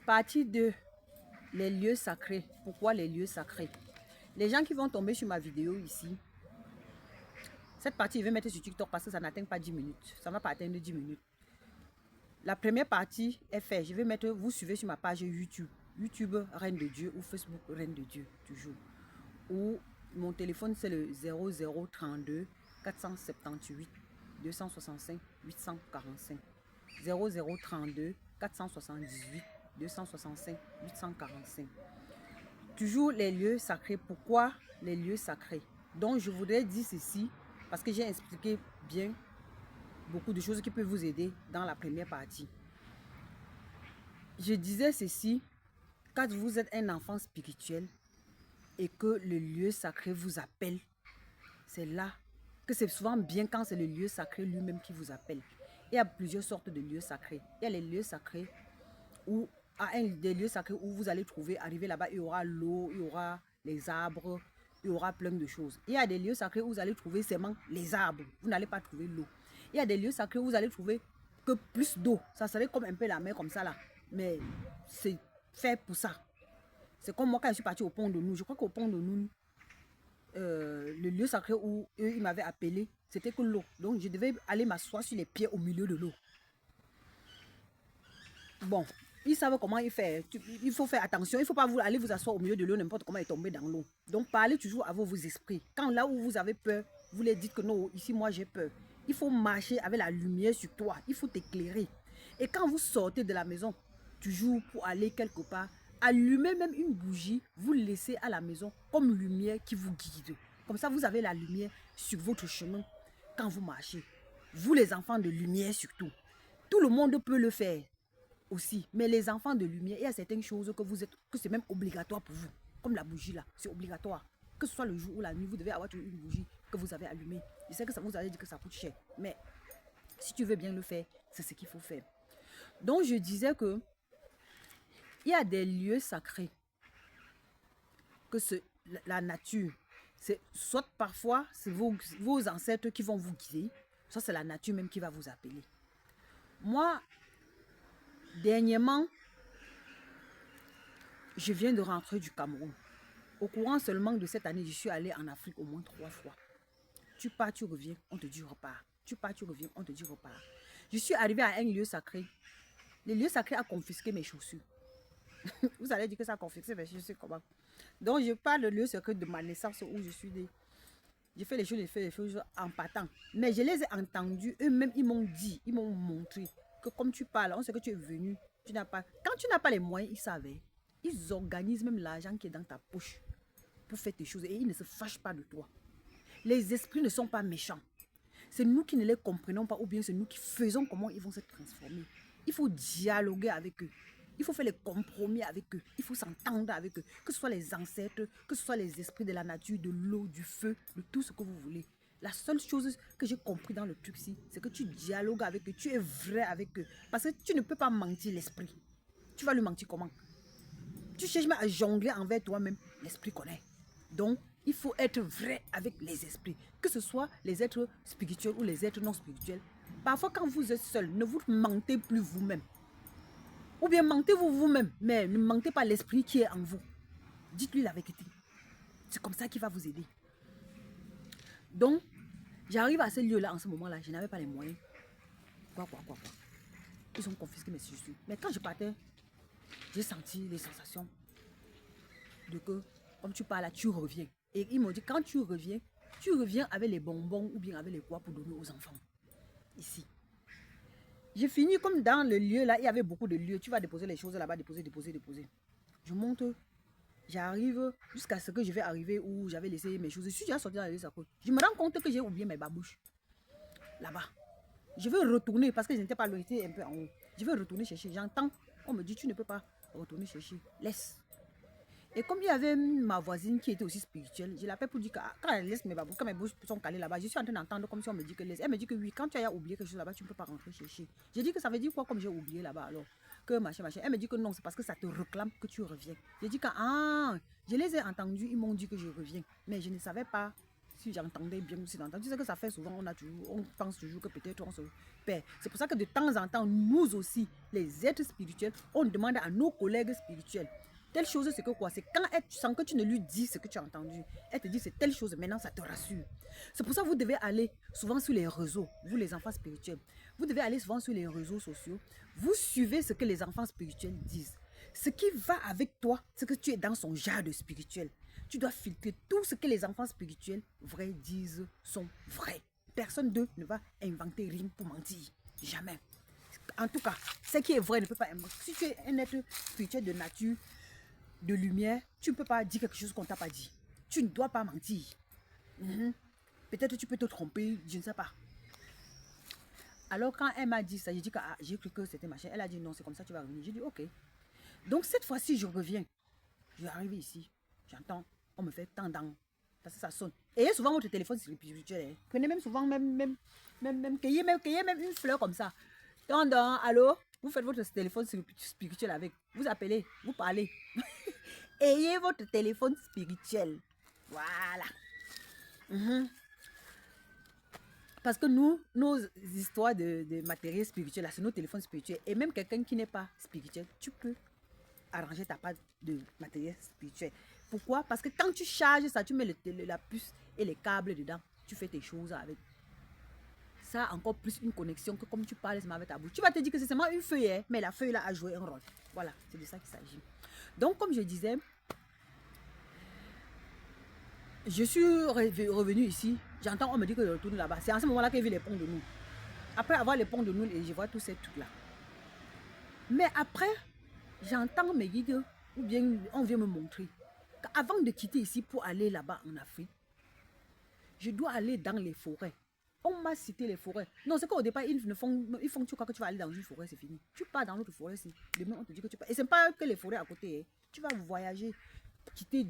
Partie 2, les lieux sacrés. Pourquoi les lieux sacrés? Les gens qui vont tomber sur ma vidéo ici, cette partie, je vais mettre sur TikTok parce que ça n'atteint pas 10 minutes. Ça ne va pas atteindre 10 minutes. La première partie est faite. Je vais mettre, vous suivez sur ma page YouTube. YouTube Reine de Dieu ou Facebook Reine de Dieu, toujours. Ou mon téléphone, c'est le 0032 478 265 845. 0032 478 265 845. Toujours les lieux sacrés. Pourquoi les lieux sacrés? Donc, je voudrais dire ceci parce que j'ai expliqué bien beaucoup de choses qui peuvent vous aider dans la première partie. Je disais ceci, quand vous êtes un enfant spirituel et que le lieu sacré vous appelle, c'est là que c'est souvent bien quand c'est le lieu sacré lui-même qui vous appelle. Il y a plusieurs sortes de lieux sacrés. Il y a les lieux sacrés où, des lieux sacrés où vous allez trouver, arriver là-bas, il y aura l'eau, il y aura les arbres, il y aura plein de choses. Il y a des lieux sacrés où vous allez trouver seulement les arbres, vous n'allez pas trouver l'eau. Il y a des lieux sacrés où vous allez trouver que plus d'eau. Ça serait comme un peu la mer comme ça là. Mais c'est fait pour ça. C'est comme moi quand je suis partie au pont de nous. Je crois qu'au pont de nous, le lieu sacré où eux, ils m'avaient appelé, c'était que l'eau. Donc je devais aller m'asseoir sur les pieds au milieu de l'eau. Bon, ils savent comment il fait. Il faut faire attention. Il ne faut pas aller vous asseoir au milieu de l'eau, n'importe comment et tomber dans l'eau. Donc parlez toujours à vos esprits. Quand là où vous avez peur, vous les dites que non, ici moi j'ai peur. Il faut marcher avec la lumière sur toi. Il faut t'éclairer. Et quand vous sortez de la maison, toujours pour aller quelque part, allumez même une bougie, vous laissez à la maison comme lumière qui vous guide. Comme ça, vous avez la lumière sur votre chemin quand vous marchez. Vous les enfants de lumière surtout. Tout le monde peut le faire aussi. Mais les enfants de lumière, il y a certaines choses que c'est même obligatoire pour vous. Comme la bougie là, c'est obligatoire. Que ce soit le jour ou la nuit, vous devez avoir une bougie que vous avez allumée. Je sais que ça vous allez dire que ça coûte cher. Mais si tu veux bien le faire, c'est ce qu'il faut faire. Donc je disais que il y a des lieux sacrés que la nature, c'est soit parfois c'est vos ancêtres qui vont vous guider, soit c'est la nature même qui va vous appeler. Moi, dernièrement, je viens de rentrer du Cameroun. Au courant seulement de cette année, je suis allée en Afrique au moins 3 fois. Tu pars, tu reviens, on te dit repars. Tu pars, tu reviens, on te dit repars. Je suis arrivée à un lieu sacré. Le lieu sacré a confisqué mes chaussures. Vous allez dire que ça a confisqué mes chaussures comment? Donc je parle de lieu sacré de ma naissance où je suis née. J'ai fait les choses en partant. Mais je les ai entendus, eux-mêmes, ils m'ont dit, ils m'ont montré que comme tu parles, on sait que tu es venu, tu n'as pas. Quand tu n'as pas les moyens, ils savaient. Ils organisent même l'argent qui est dans ta poche pour faire tes choses et ils ne se fâchent pas de toi. Les esprits ne sont pas méchants. C'est nous qui ne les comprenons pas ou bien c'est nous qui faisons comment ils vont se transformer. Il faut dialoguer avec eux. Il faut faire les compromis avec eux. Il faut s'entendre avec eux. Que ce soit les ancêtres, que ce soit les esprits de la nature, de l'eau, du feu, de tout ce que vous voulez. La seule chose que j'ai compris dans le truc ici, c'est que tu dialogues avec eux, tu es vrai avec eux. Parce que tu ne peux pas mentir l'esprit. Tu vas lui mentir comment? Tu cherches même à jongler envers toi-même. L'esprit connaît. Donc, il faut être vrai avec les esprits. Que ce soit les êtres spirituels ou les êtres non spirituels. Parfois, quand vous êtes seul, ne vous mentez plus vous-même. Ou bien mentez-vous vous-même, mais ne mentez pas l'esprit qui est en vous. Dites-lui la vérité. C'est comme ça qu'il va vous aider. Donc, j'arrive à ce lieu-là en ce moment-là. Je n'avais pas les moyens. Quoi. Ils ont confisqué mes chaussures. Mais quand je partais, j'ai senti les sensations de que, comme tu parles là, tu reviens. Et ils m'ont dit, quand tu reviens avec les bonbons ou bien avec les quoi pour donner aux enfants. Ici. J'ai fini comme dans le lieu là, il y avait beaucoup de lieux. Tu vas déposer les choses là-bas, déposer. Je monte, j'arrive jusqu'à ce que je vais arriver où j'avais laissé mes choses. Je suis déjà sorti dans les sacoches. Je me rends compte que j'ai oublié mes babouches. Là-bas. Je veux retourner parce que je n'étais pas loin, j'étais un peu en haut. Je veux retourner chercher. J'entends, on me dit, tu ne peux pas retourner chercher. Laisse. Et comme il y avait ma voisine qui était aussi spirituelle, je l'appelle pour dire que quand elle laisse mes babous, quand mes bouches sont calées là-bas, je suis en train d'entendre comme si on me dit que laisse. Elle me dit que oui, quand tu as oublié quelque chose là-bas, tu ne peux pas rentrer chercher. J'ai dit que ça veut dire quoi comme j'ai oublié là-bas alors? Que machin. Elle me dit que non, c'est parce que ça te réclame que tu reviens. J'ai dit que je les ai entendus, ils m'ont dit que je reviens. Mais je ne savais pas si j'entendais bien aussi d'entendre. Tu sais que ça fait souvent, on pense toujours que peut-être on se perd. C'est pour ça que de temps en temps, nous aussi, les êtres spirituels, on demande à nos collègues spirituels. Telle chose, c'est que quoi? C'est quand elle, sans que tu ne lui dis ce que tu as entendu, elle te dit c'est telle chose, maintenant ça te rassure. C'est pour ça que vous devez aller souvent sur les réseaux, vous les enfants spirituels. Vous devez aller souvent sur les réseaux sociaux. Vous suivez ce que les enfants spirituels disent. Ce qui va avec toi, c'est que tu es dans son genre de spirituel. Tu dois filtrer tout ce que les enfants spirituels vrais disent sont vrais. Personne d'eux ne va inventer rien pour mentir. Jamais. En tout cas, ce qui est vrai ne peut pas inventer. Si tu es un être spirituel de nature, de lumière, tu ne peux pas dire quelque chose qu'on ne t'a pas dit. Tu ne dois pas mentir. Peut-être tu peux te tromper, je ne sais pas. Alors quand elle m'a dit ça, j'ai dit que j'ai cru que c'était machin. Elle a dit non, c'est comme ça, tu vas revenir. J'ai dit ok. Donc cette fois-ci, je reviens. Je vais arriver ici. J'entends, on me fait tendant. Parce que ça sonne. Ayez souvent votre téléphone spirituel. Hein. Prenez même souvent, cueillez même une fleur comme ça. Tendant, allô? Vous faites votre téléphone spirituel avec. Vous appelez, vous parlez. Ayez votre téléphone spirituel. Voilà. Parce que nous, nos histoires de matériel spirituel, c'est nos téléphones spirituels. Et même quelqu'un qui n'est pas spirituel, tu peux arranger ta part de matériel spirituel. Pourquoi? Parce que quand tu charges ça, tu mets la puce et les câbles dedans, tu fais tes choses avec. Ça a encore plus une connexion que comme tu parles seulement avec ta bouche. Tu vas te dire que c'est seulement une feuille, hein, mais la feuille là a joué un rôle. Voilà, c'est de ça qu'il s'agit. Donc, comme je disais, je suis revenue ici. J'entends, on me dit que je retourne là-bas. C'est en ce moment-là que j'ai vu les ponts de nous. Après avoir les ponts de nous, je vois tous ces trucs-là. Mais après, j'entends mes guides, ou bien on vient me montrer qu'avant de quitter ici pour aller là-bas en Afrique, je dois aller dans les forêts. On m'a cité les forêts. Non, c'est qu'au départ, ils font que tu crois que tu vas aller dans une forêt, c'est fini. Tu pars dans l'autre forêt, demain on te dit que tu pars. Et c'est pas que les forêts à côté. Hein. Tu vas voyager, quitter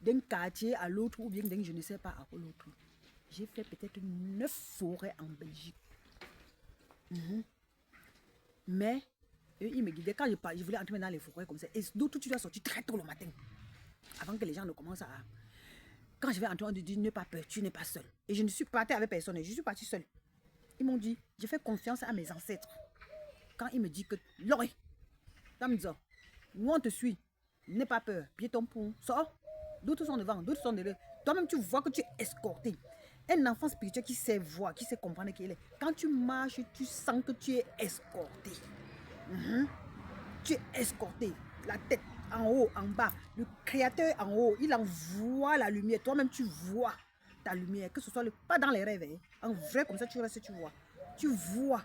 d'un quartier à l'autre ou bien d'un je ne sais pas à l'autre. J'ai fait peut-être 9 forêts en Belgique. Mais eux, ils me guidaient. Quand je voulais entrer dans les forêts comme ça, et d'autres, tu dois sortir très tôt le matin. Avant que les gens ne commencent à... Quand je vais entrer, on te dit, n'aie pas peur, tu n'es pas seul. Et je ne suis pas partie avec personne, je suis partie seule. Ils m'ont dit, j'ai fait confiance à mes ancêtres. Quand ils me disent que, Laurie, Tamza, nous on te suit, n'aie pas peur, piéton pour, sors. D'autres sont devant, d'autres sont derrière. Toi-même, tu vois que tu es escorté. Un enfant spirituel qui sait voir, qui sait comprendre qui il est. Quand tu marches, tu sens que tu es escorté. Tu es escorté. La tête en haut, en bas. Le créateur en haut, il envoie la lumière. Toi-même, tu vois ta lumière. Que ce soit pas dans les rêves. Hein. En vrai, comme ça, tu restes, tu vois. Tu vois.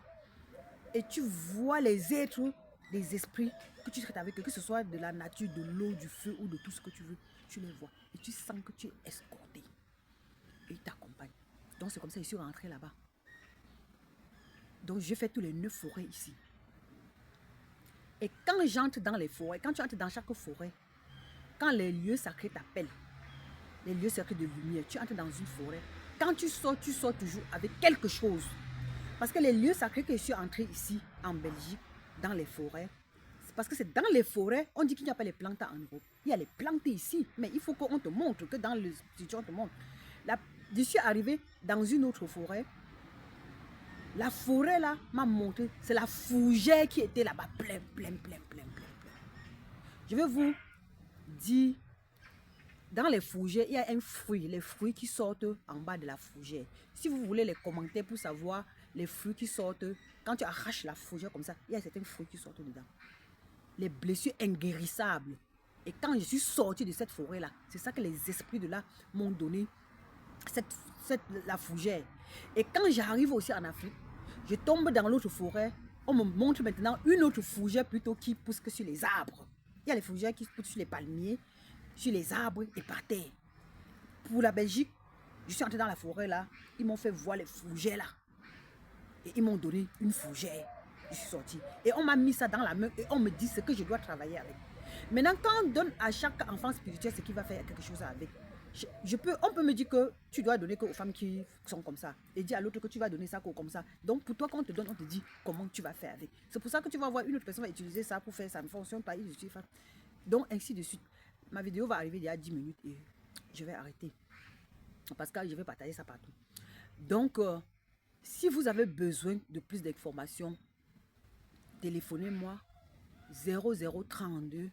Et tu vois les êtres, les esprits que tu traites avec eux. Que ce soit de la nature, de l'eau, du feu ou de tout ce que tu veux. Tu les vois. Et tu sens que tu es escorté. Et ils t'accompagnent. Donc, c'est comme ça que je suis rentrée là-bas. Donc, j'ai fait tous les 9 forêts ici. Et quand j'entre dans les forêts, quand tu entres dans chaque forêt, quand les lieux sacrés t'appellent, les lieux sacrés de lumière, tu entres dans une forêt, quand tu sors toujours avec quelque chose. Parce que les lieux sacrés que je suis entrée ici, en Belgique, dans les forêts, c'est parce que c'est dans les forêts, on dit qu'il n'y a pas les plantes en Europe. Il y a les plantes ici, mais il faut qu'on te montre, que dans le studio, on te montre. Je suis arrivée dans une autre forêt. La forêt là m'a montré, c'est la fougère qui était là-bas, plein. Je vais vous dire, dans les fougères, il y a un fruit, les fruits qui sortent en bas de la fougère. Si vous voulez les commenter pour savoir les fruits qui sortent, quand tu arraches la fougère comme ça, il y a certains fruits qui sortent dedans. Les blessures inguérissables. Et quand je suis sortie de cette forêt là, c'est ça que les esprits de là m'ont donné, la fougère. Et quand j'arrive aussi en Afrique, je tombe dans l'autre forêt, on me montre maintenant une autre fougère plutôt qui pousse que sur les arbres. Il y a les fougères qui poussent sur les palmiers, sur les arbres et par terre. Pour la Belgique, je suis entrée dans la forêt là, ils m'ont fait voir les fougères là. Et ils m'ont donné une fougère. Je suis sortie. Et on m'a mis ça dans la main et on me dit ce que je dois travailler avec. Maintenant, quand on donne à chaque enfant spirituel ce qu'il va faire quelque chose avec, on peut me dire que tu dois donner aux femmes qui sont comme ça et dire à l'autre que tu vas donner ça comme ça. Donc pour toi, quand on te donne, on te dit comment tu vas faire avec. C'est pour ça que tu vas voir une autre personne va utiliser ça pour faire ça ne fonctionne pas. Donc ainsi de suite. Ma vidéo va arriver il y a 10 minutes et je vais arrêter. Parce que je vais partager ça partout. Donc, si vous avez besoin de plus d'informations, téléphonez-moi 0032